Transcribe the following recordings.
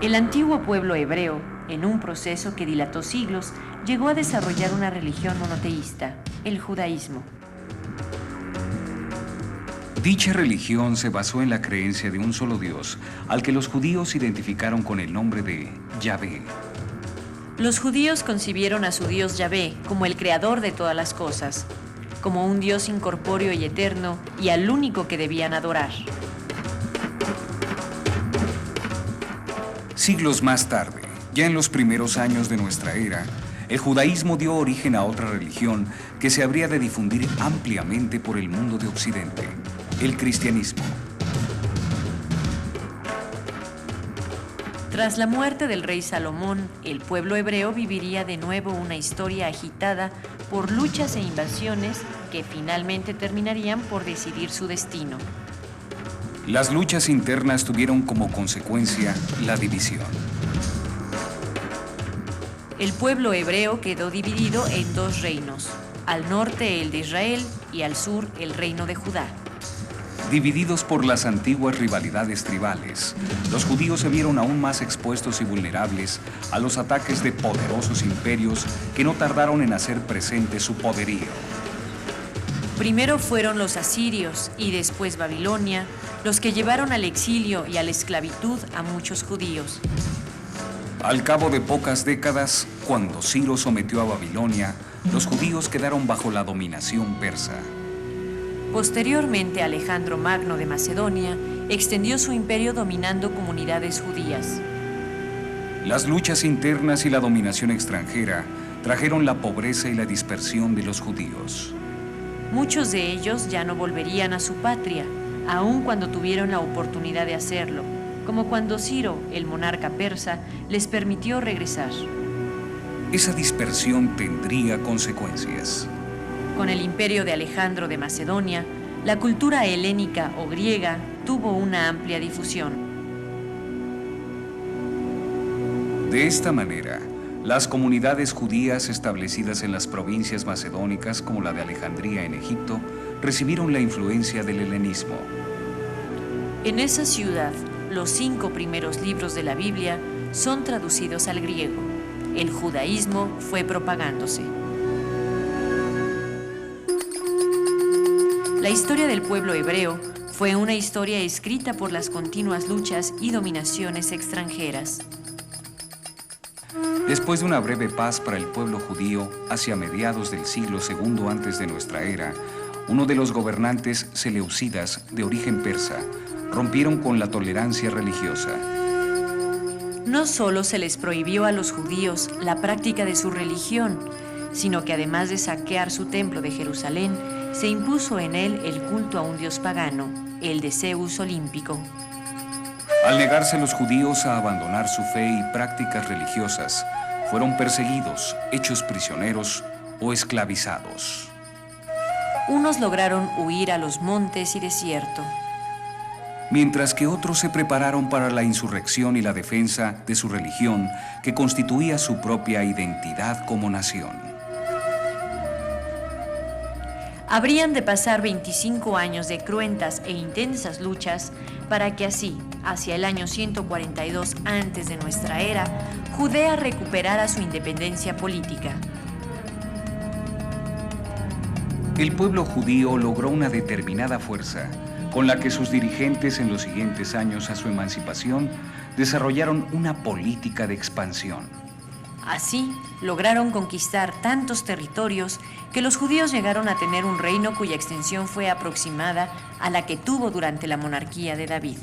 El antiguo pueblo hebreo, en un proceso que dilató siglos, llegó a desarrollar una religión monoteísta, el judaísmo. Dicha religión se basó en la creencia de un solo Dios, al que los judíos identificaron con el nombre de Yahvé. Los judíos concibieron a su Dios Yahvé como el creador de todas las cosas, como un Dios incorpóreo y eterno, y al único que debían adorar. Siglos más tarde, ya en los primeros años de nuestra era, el judaísmo dio origen a otra religión que se habría de difundir ampliamente por el mundo de Occidente, el cristianismo. Tras la muerte del rey Salomón, el pueblo hebreo viviría de nuevo una historia agitada por luchas e invasiones que finalmente terminarían por decidir su destino. Las luchas internas tuvieron como consecuencia la división. El pueblo hebreo quedó dividido en dos reinos, al norte el de Israel y al sur el reino de Judá. Divididos por las antiguas rivalidades tribales, los judíos se vieron aún más expuestos y vulnerables a los ataques de poderosos imperios que no tardaron en hacer presente su poderío. Primero fueron los asirios y después Babilonia, los que llevaron al exilio y a la esclavitud a muchos judíos. Al cabo de pocas décadas, cuando Ciro sometió a Babilonia, los judíos quedaron bajo la dominación persa. Posteriormente, Alejandro Magno de Macedonia extendió su imperio dominando comunidades judías. Las luchas internas y la dominación extranjera trajeron la pobreza y la dispersión de los judíos. Muchos de ellos ya no volverían a su patria, aun cuando tuvieron la oportunidad de hacerlo, como cuando Ciro, el monarca persa, les permitió regresar. Esa dispersión tendría consecuencias. Con el imperio de Alejandro de Macedonia, la cultura helénica o griega tuvo una amplia difusión. De esta manera, las comunidades judías establecidas en las provincias macedónicas como la de Alejandría en Egipto recibieron la influencia del helenismo. En esa ciudad, los 5 primeros libros de la Biblia son traducidos al griego. El judaísmo fue propagándose. La historia del pueblo hebreo fue una historia escrita por las continuas luchas y dominaciones extranjeras. Después de una breve paz para el pueblo judío, hacia mediados del siglo II antes de nuestra era, uno de los gobernantes seleucidas de origen persa rompieron con la tolerancia religiosa. No solo se les prohibió a los judíos la práctica de su religión, sino que además de saquear su templo de Jerusalén, se impuso en él el culto a un dios pagano, el de Zeus olímpico. Al negarse los judíos a abandonar su fe y prácticas religiosas, fueron perseguidos, hechos prisioneros o esclavizados. Unos lograron huir a los montes y desierto, mientras que otros se prepararon para la insurrección y la defensa de su religión, que constituía su propia identidad como nación. Habrían de pasar 25 años de cruentas e intensas luchas para que así, hacia el año 142 antes de nuestra era, Judea recuperara su independencia política. El pueblo judío logró una determinada fuerza, con la que sus dirigentes en los siguientes años a su emancipación desarrollaron una política de expansión. Así, lograron conquistar tantos territorios que los judíos llegaron a tener un reino cuya extensión fue aproximada a la que tuvo durante la monarquía de David.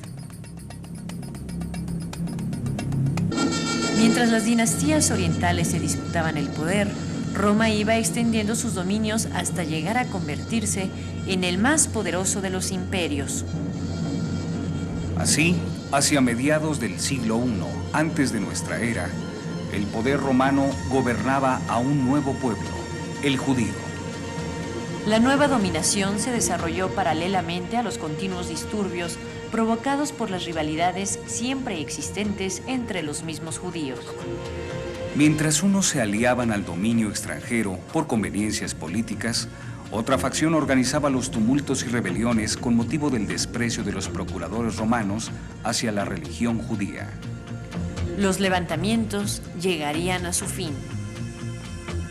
Mientras las dinastías orientales se disputaban el poder, Roma iba extendiendo sus dominios hasta llegar a convertirse en el más poderoso de los imperios. Así, hacia mediados del siglo I antes de nuestra era, el poder romano gobernaba a un nuevo pueblo, el judío. La nueva dominación se desarrolló paralelamente a los continuos disturbios provocados por las rivalidades siempre existentes entre los mismos judíos. Mientras unos se aliaban al dominio extranjero por conveniencias políticas, otra facción organizaba los tumultos y rebeliones con motivo del desprecio de los procuradores romanos hacia la religión judía. Los levantamientos llegarían a su fin.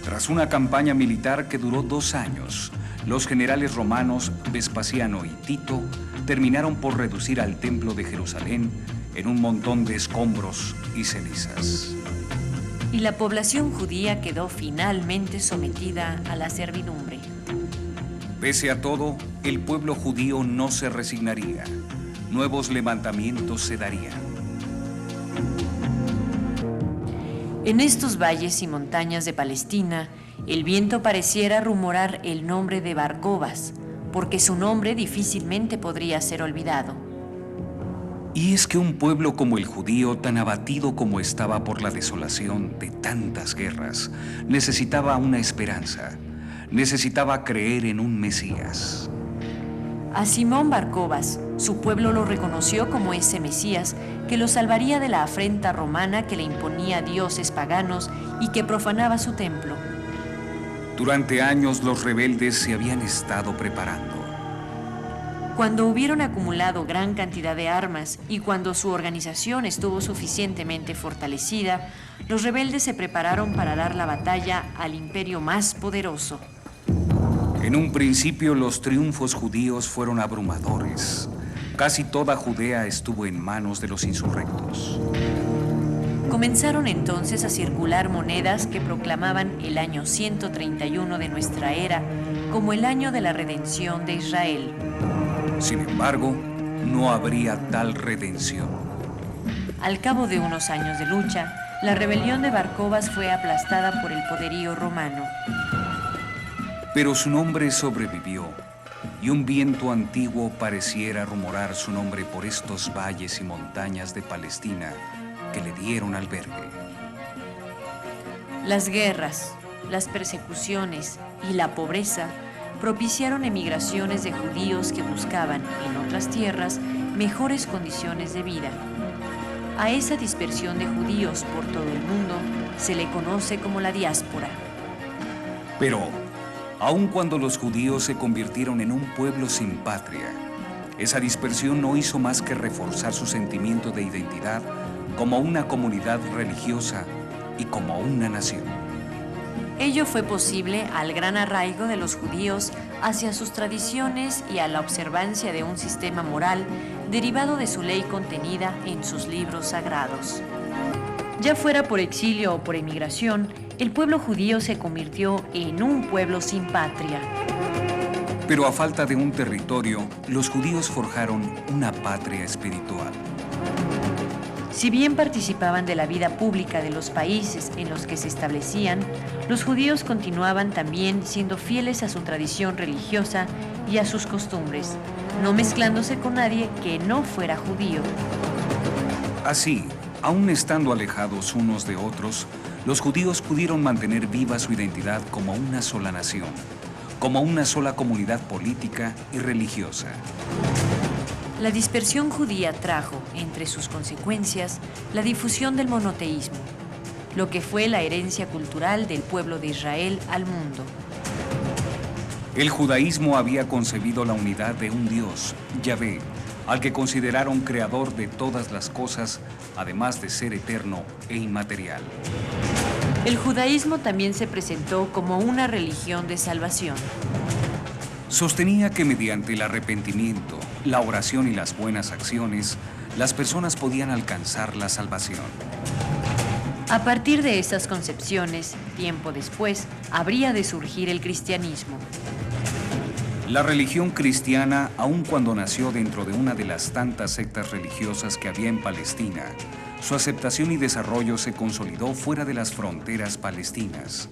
Tras una campaña militar que duró 2 años, los generales romanos Vespasiano y Tito terminaron por reducir al templo de Jerusalén en un montón de escombros y cenizas. Y la población judía quedó finalmente sometida a la servidumbre. Pese a todo, el pueblo judío no se resignaría. Nuevos levantamientos se darían. En estos valles y montañas de Palestina, el viento pareciera rumorar el nombre de Bar-Cobas, porque su nombre difícilmente podría ser olvidado. Y es que un pueblo como el judío, tan abatido como estaba por la desolación de tantas guerras, necesitaba una esperanza, necesitaba creer en un Mesías. A Simón Bar-Cobas, su pueblo lo reconoció como ese Mesías que lo salvaría de la afrenta romana que le imponía dioses paganos y que profanaba su templo. Durante años los rebeldes se habían estado preparando. Cuando hubieron acumulado gran cantidad de armas y cuando su organización estuvo suficientemente fortalecida, los rebeldes se prepararon para dar la batalla al imperio más poderoso. En un principio los triunfos judíos fueron abrumadores. Casi toda Judea estuvo en manos de los insurrectos. Comenzaron entonces a circular monedas que proclamaban el año 131 de nuestra era como el año de la redención de Israel. Sin embargo, no habría tal redención. Al cabo de unos años de lucha, la rebelión de Bar-Cobas fue aplastada por el poderío romano. Pero su nombre sobrevivió, y un viento antiguo pareciera rumorar su nombre por estos valles y montañas de Palestina que le dieron albergue. Las guerras, las persecuciones y la pobreza propiciaron emigraciones de judíos que buscaban, en otras tierras, mejores condiciones de vida. A esa dispersión de judíos por todo el mundo se le conoce como la diáspora. Pero, aun cuando los judíos se convirtieron en un pueblo sin patria, esa dispersión no hizo más que reforzar su sentimiento de identidad como una comunidad religiosa y como una nación. Ello fue posible al gran arraigo de los judíos hacia sus tradiciones y a la observancia de un sistema moral derivado de su ley contenida en sus libros sagrados. Ya fuera por exilio o por emigración, el pueblo judío se convirtió en un pueblo sin patria. Pero a falta de un territorio, los judíos forjaron una patria espiritual. Si bien participaban de la vida pública de los países en los que se establecían, los judíos continuaban también siendo fieles a su tradición religiosa y a sus costumbres, no mezclándose con nadie que no fuera judío. Así, aun estando alejados unos de otros, los judíos pudieron mantener viva su identidad como una sola nación, como una sola comunidad política y religiosa. La dispersión judía trajo, entre sus consecuencias, la difusión del monoteísmo, lo que fue la herencia cultural del pueblo de Israel al mundo. El judaísmo había concebido la unidad de un Dios, Yahvé, al que consideraron creador de todas las cosas, además de ser eterno e inmaterial. El judaísmo también se presentó como una religión de salvación. Sostenía que mediante el arrepentimiento, la oración y las buenas acciones, las personas podían alcanzar la salvación. A partir de estas concepciones, tiempo después, habría de surgir el cristianismo. La religión cristiana, aun cuando nació dentro de una de las tantas sectas religiosas que había en Palestina, su aceptación y desarrollo se consolidó fuera de las fronteras palestinas.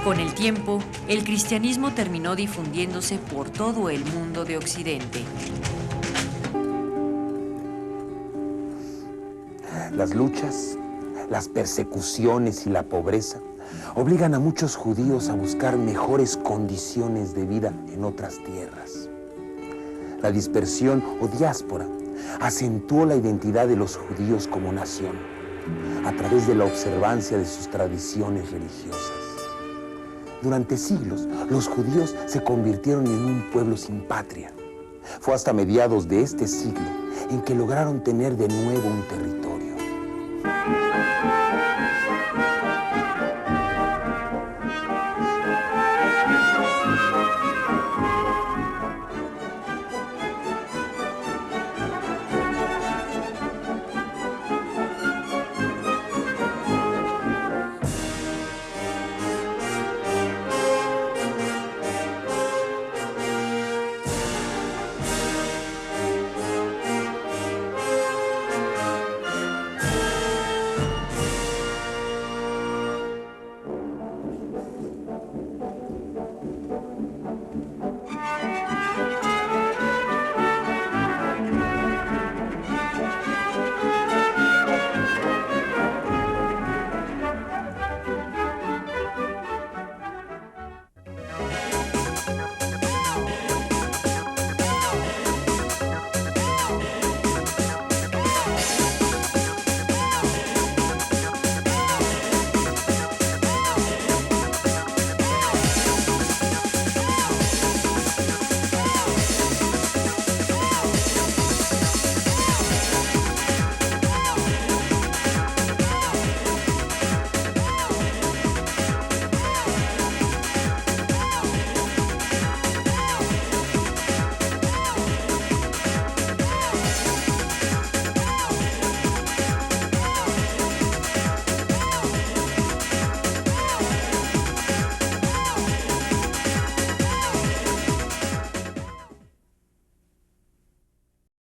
Con el tiempo, el cristianismo terminó difundiéndose por todo el mundo de Occidente. Las luchas, las persecuciones y la pobreza obligan a muchos judíos a buscar mejores condiciones de vida en otras tierras. La dispersión o diáspora acentuó la identidad de los judíos como nación a través de la observancia de sus tradiciones religiosas. Durante siglos, los judíos se convirtieron en un pueblo sin patria. Fue hasta mediados de este siglo en que lograron tener de nuevo un territorio.